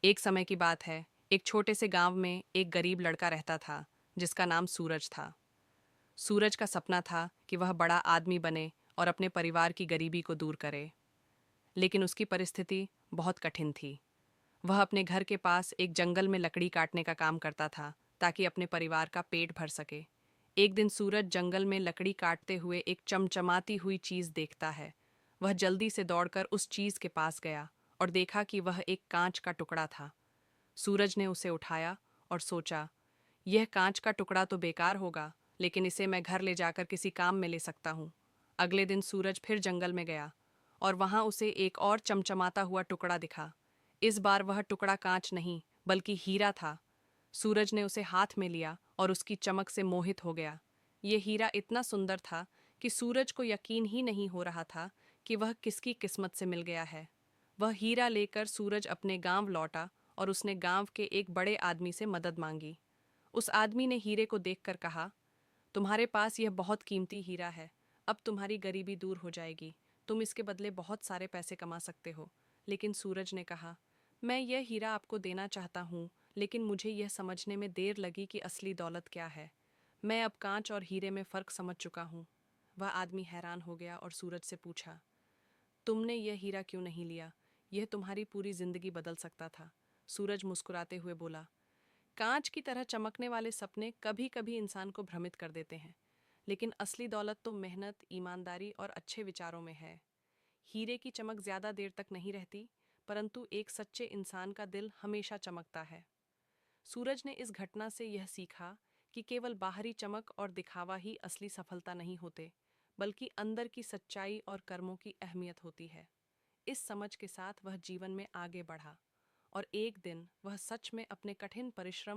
एक समय की बात है। एक छोटे से गांव में एक गरीब लड़का रहता था जिसका नाम सूरज था। सूरज का सपना था कि वह बड़ा आदमी बने और अपने परिवार की गरीबी को दूर करे। लेकिन उसकी परिस्थिति बहुत कठिन थी। वह अपने घर के पास एक जंगल में लकड़ी काटने का काम करता था ताकि अपने परिवार का पेट भर सके। एक दिन सूरज जंगल में लकड़ी काटते हुए एक चमचमाती हुई चीज देखता है। वह जल्दी से दौड़कर उस चीज के पास गया और देखा कि वह एक कांच का टुकड़ा था। सूरज ने उसे उठाया और सोचा, यह कांच का टुकड़ा तो बेकार होगा, लेकिन इसे मैं घर ले जाकर किसी काम में ले सकता हूँ। अगले दिन सूरज फिर जंगल में गया और वहां उसे एक और चमचमाता हुआ टुकड़ा दिखा। इस बार वह टुकड़ा कांच नहीं बल्कि हीरा था। सूरज ने उसे हाथ में लिया और उसकी चमक से मोहित हो गया। यह हीरा इतना सुंदर था कि सूरज को यकीन ही नहीं हो रहा था कि वह किसकी किस्मत से मिल गया है। वह हीरा लेकर सूरज अपने गांव लौटा और उसने गांव के एक बड़े आदमी से मदद मांगी। उस आदमी ने हीरे को देखकर कहा, तुम्हारे पास यह बहुत कीमती हीरा है। अब तुम्हारी गरीबी दूर हो जाएगी। तुम इसके बदले बहुत सारे पैसे कमा सकते हो। लेकिन सूरज ने कहा, मैं यह हीरा आपको देना चाहता हूँ, लेकिन मुझे यह समझने में देर लगी कि असली दौलत क्या है। मैं अब कांच और हीरे में फ़र्क समझ चुका हूँ। वह आदमी हैरान हो गया और सूरज से पूछा, तुमने यह हीरा क्यों नहीं लिया? यह तुम्हारी पूरी जिंदगी बदल सकता था। सूरज मुस्कुराते हुए बोला, कांच की तरह चमकने वाले सपने कभी कभी इंसान को भ्रमित कर देते हैं, लेकिन असली दौलत तो मेहनत, ईमानदारी और अच्छे विचारों में है। हीरे की चमक ज्यादा देर तक नहीं रहती, परंतु एक सच्चे इंसान का दिल हमेशा चमकता है। सूरज ने इस घटना से यह सीखा कि केवल बाहरी चमक और दिखावा ही असली सफलता नहीं होते, बल्कि अंदर की सच्चाई और कर्मों की अहमियत होती है। इस समझ के साथ वह जीवन में आगे बढ़ा और एक दिन वह सच में अपने कठिन परिश्रम